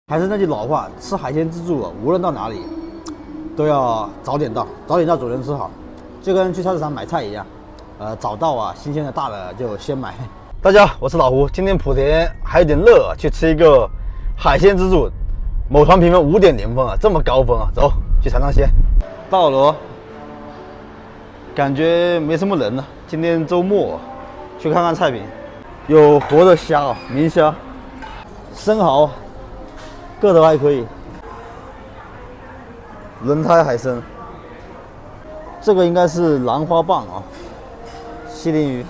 还是那句老话，吃海鲜自助啊，无论到哪里，都要早点到，早点到主人吃好，就跟去菜市场买菜一样，早到啊，新鲜的大的就先买。大家好，我是老胡，今天莆田还有点热，去吃一个海鲜自助，某团评分5.0分啊，这么高分啊，走去尝尝鲜。到了哦，感觉没什么人呢，今天周末，去看看菜品，有活的虾哦，明虾，生蚝。 个头还可以，轮胎海参，这个应该是兰花蚌啊，西林鱼，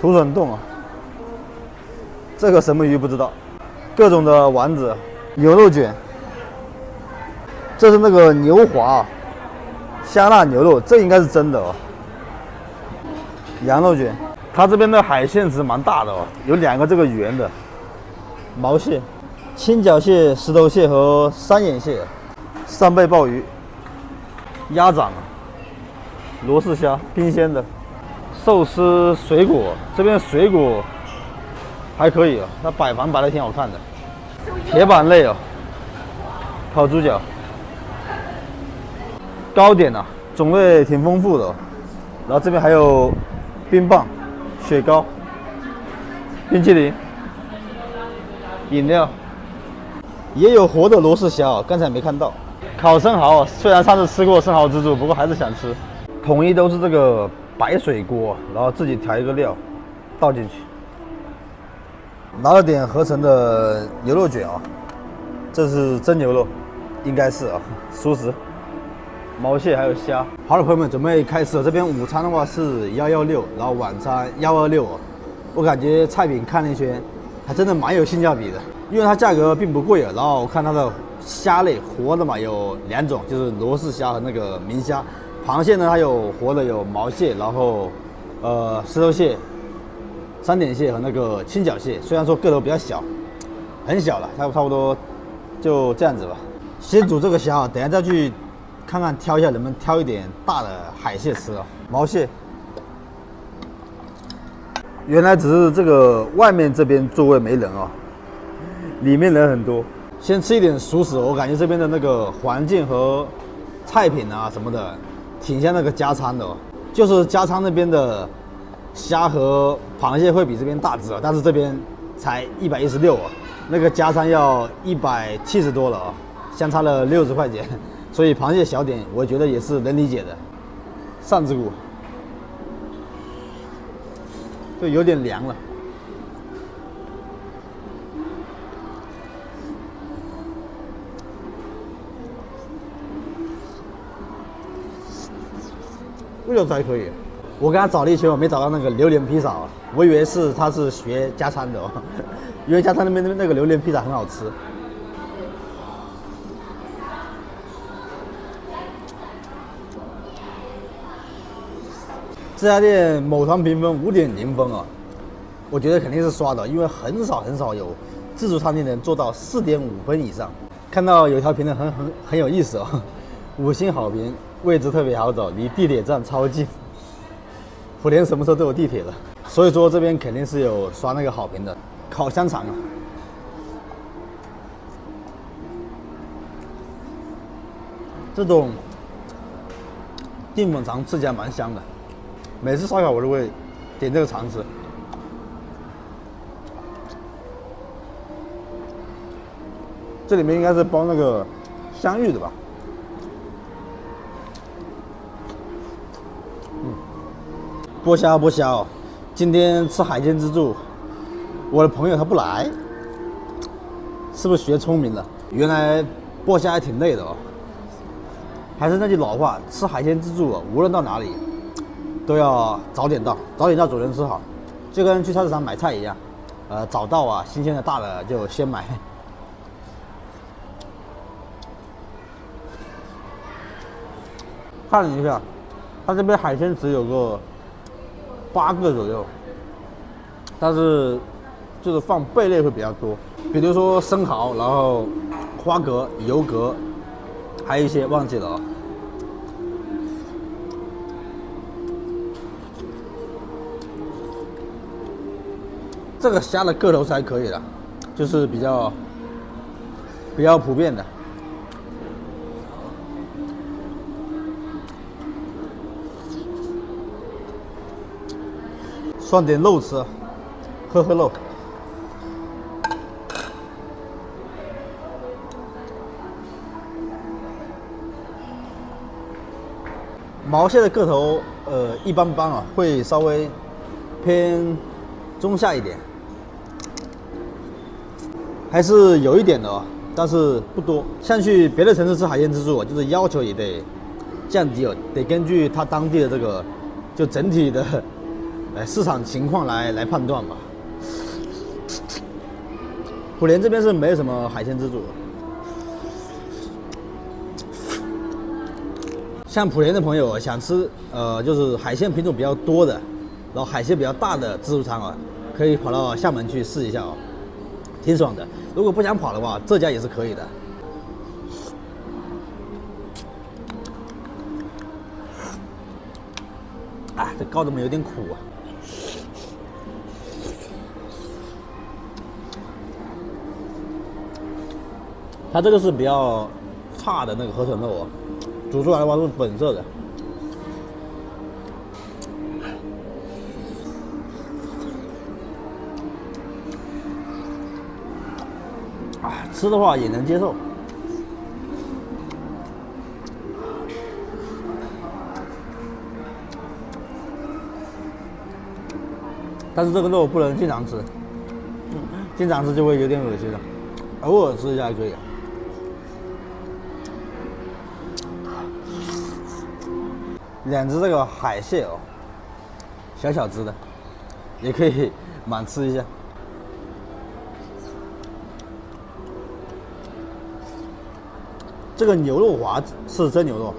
土笋冻啊，这个什么鱼不知道，各种的丸子，牛肉卷，这是那个牛滑，香辣牛肉，这应该是真的哦，羊肉卷，它这边的海鲜值蛮大的哦，有2个这个圆的，毛蟹。 青脚蟹、石头蟹和三眼蟹，扇贝鲍鱼、鸭掌、罗氏虾，冰鲜的，寿司水果，这边水果还可以啊，它摆盘摆的挺好看的。铁板类哦，烤猪脚，糕点啊，种类挺丰富的哦。然后这边还有冰棒、雪糕、冰淇淋、饮料。 也有活的罗氏虾哦，刚才没看到。烤生蚝，虽然上次吃过生蚝自助，不过还是想吃。统一都是这个白水锅，然后自己调一个料，倒进去。拿了点合成的牛肉卷啊，这是真牛肉，应该是啊，熟食。毛蟹还有虾。好了，朋友们，准备开吃了。这边午餐的话是116，然后晚餐126哦。我感觉菜品看了一圈，还真的蛮有性价比的。 因为它价格并不贵啊，然后我看它的虾类活的嘛有2种，就是罗氏虾和那个明虾。螃蟹呢，它有活的有毛蟹，然后石头蟹、三点蟹和那个青脚蟹。虽然说个头比较小，很小了，差不多就这样子吧。先煮这个虾啊，等一下再去看看挑一下能不能挑一点大的海蟹吃啊。毛蟹，原来只是这个外面这边座位没人啊。 里面人很多，先吃一点熟食。我感觉这边的那个环境和菜品啊什么的，挺像那个加餐的哦。就是加餐那边的虾和螃蟹会比这边大只啊，但是这边才116啊，那个加餐要170多了啊，相差了60块钱。所以螃蟹小点，我觉得也是能理解的。扇子骨，就有点凉了。 味道还可以，我给他找了一圈，我没找到那个榴莲披萨啊，我以为他是学加餐的哦，因为加餐那边那个榴莲披萨很好吃。这家店某团评分5.0分啊，我觉得肯定是刷的，因为很少有自助餐厅能做到4.5分以上。看到有条评论很有意思哦，5星好评。 位置特别好找，离地铁站超近。莆田什么时候都有地铁了，所以说这边肯定是有刷那个好评的。烤香肠啊，这种淀粉肠吃起来蛮香的，每次烧烤我都会点这个肠吃。这里面应该是包那个香芋的吧？ 剥虾哦！今天吃海鲜自助，我的朋友他不来，是不是学聪明了？原来剥虾还挺累的哦。还是那句老话，吃海鲜自助啊，无论到哪里，都要早点到，早点到主人吃好，就跟去菜市场买菜一样，早到啊，新鲜的大的就先买。看了一下，他这边海鲜只有个8个左右，但是就是放贝类会比较多，比如说生蚝，然后花蛤、油蛤，还有一些忘记了啊。这个虾的个头是还可以的，就是比较比较普遍的。涮点肉吃，喝肉。毛蟹的个头一般般啊，会稍微偏中下一点，还是有一点的哦，但是不多。像去别的城市吃海鲜自助，就是要求也得降低哦，得根据它当地的这个就整体的市场情况来判断吧。普莲这边是没有什么海鲜自助的。像普莲的朋友想吃就是海鲜品种比较多的，然后海鲜比较大的自助餐啊，可以跑到厦门去试一下哦，挺爽的。如果不想跑的话，这家也是可以的。啊，这膏怎么有点苦啊？它这个是比较差的那个河豚肉哦。煮出来的话是粉色的，啊，吃的话也能接受。但是这个肉不能经常吃，经常吃就会有点恶心了，偶尔吃一下还可以。两只这个海蟹哦，小小只的，也可以满吃一下。这个牛肉滑是真牛肉，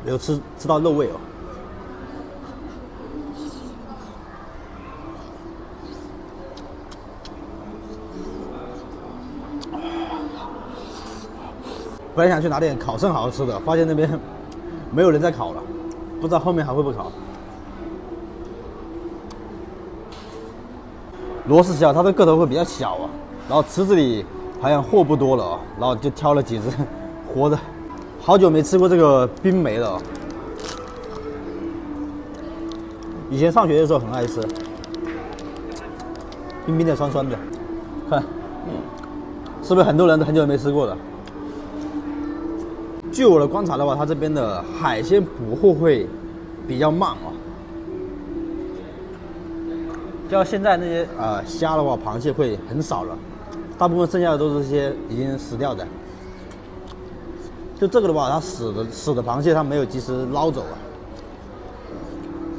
有吃到肉味哦。本来想去拿点烤生蚝吃的，发现那边没有人在烤了，不知道后面还会不会烤。罗氏虾它的个头会比较小啊，然后池子里好像货不多了啊，然后就挑了几只活的。好久没吃过这个冰梅了，以前上学的时候很爱吃，冰冰的、酸酸的，看，是不是很多人都很久没吃过了？据我的观察的话，它这边的海鲜捕获会比较慢哦。就像现在那些虾的话，螃蟹会很少了，大部分剩下的都是些已经死掉的。就这个的话，它死的螃蟹它没有及时捞走啊。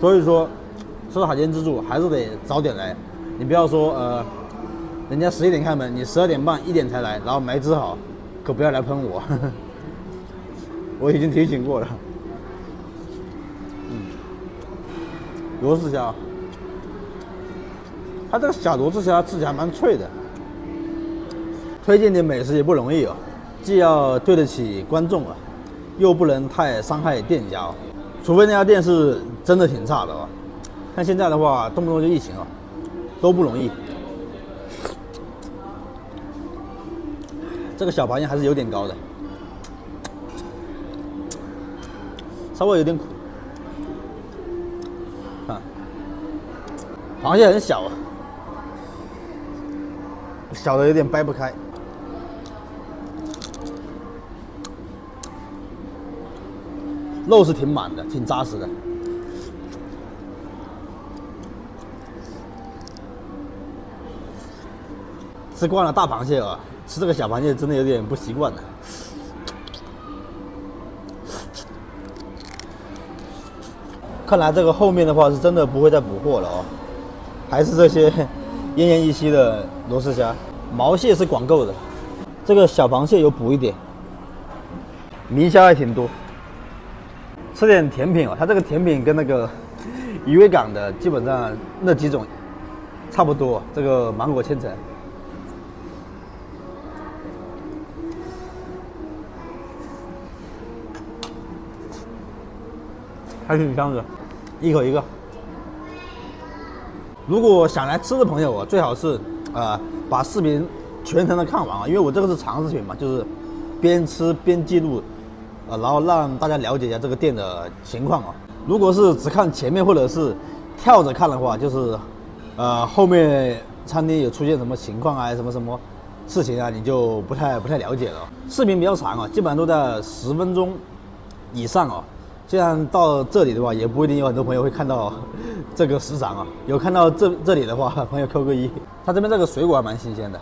所以说，吃海鲜自助还是得早点来，你不要说人家11点开门，你12点半1点才来，然后没吃好，可不要来喷我。我已经提醒过了。罗氏虾，它这个小罗氏虾吃起来还蛮脆的。推荐点美食也不容易哦，既要对得起观众啊，又不能太伤害店家哦。除非那家店是真的挺差的哦。像现在的话，动不动就疫情啊，都不容易。这个小螃蟹还是有点高的。稍微有点苦，啊，螃蟹很小啊，小的有点掰不开。肉是挺满的，挺扎实的。吃惯了大螃蟹啊，吃这个小螃蟹真的有点不习惯了。看来这个后面的话是真的不会再补货了哦，还是这些奄奄一息的罗氏虾。毛蟹是管够的，这个小螃蟹有补一点，明虾还挺多。吃点甜品哦，它这个甜品跟那个渔威港的基本上那几种差不多。这个芒果千层，还挺香的，一口一个。如果想来吃的朋友啊，最好是把视频全程的看完啊，因为我这个是长视频嘛，就是边吃边记录，然后让大家了解一下这个店的情况啊。如果是只看前面或者是跳着看的话，就是后面餐厅有出现什么情况啊，什么事情啊，你就不太了解了。视频比较长啊，基本上都在10分钟以上啊。既然到这里的话，也不一定有很多朋友会看到这个时长啊。有看到这里的话，朋友扣个1。他这边这个水果还蛮新鲜的。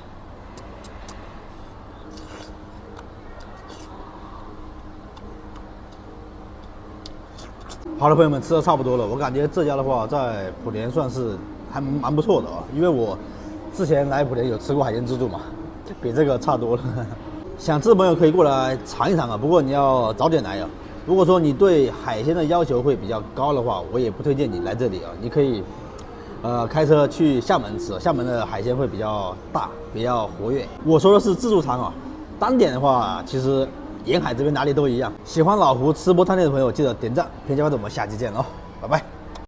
好了，朋友们，吃的差不多了。我感觉这家的话，在莆田算是还蛮不错的啊，因为我之前来莆田有吃过海鲜自助嘛，比这个差多了。想吃的朋友可以过来尝一尝啊，不过你要早点来啊。如果说你对海鲜的要求会比较高的话，我也不推荐你来这里啊。你可以开车去厦门吃，厦门的海鲜会比较大，比较活跃。我说的是自助餐啊，单点的话，其实沿海这边哪里都一样。喜欢老胡吃播探店的朋友，记得点赞、评价关注，我们下期见哦，拜拜。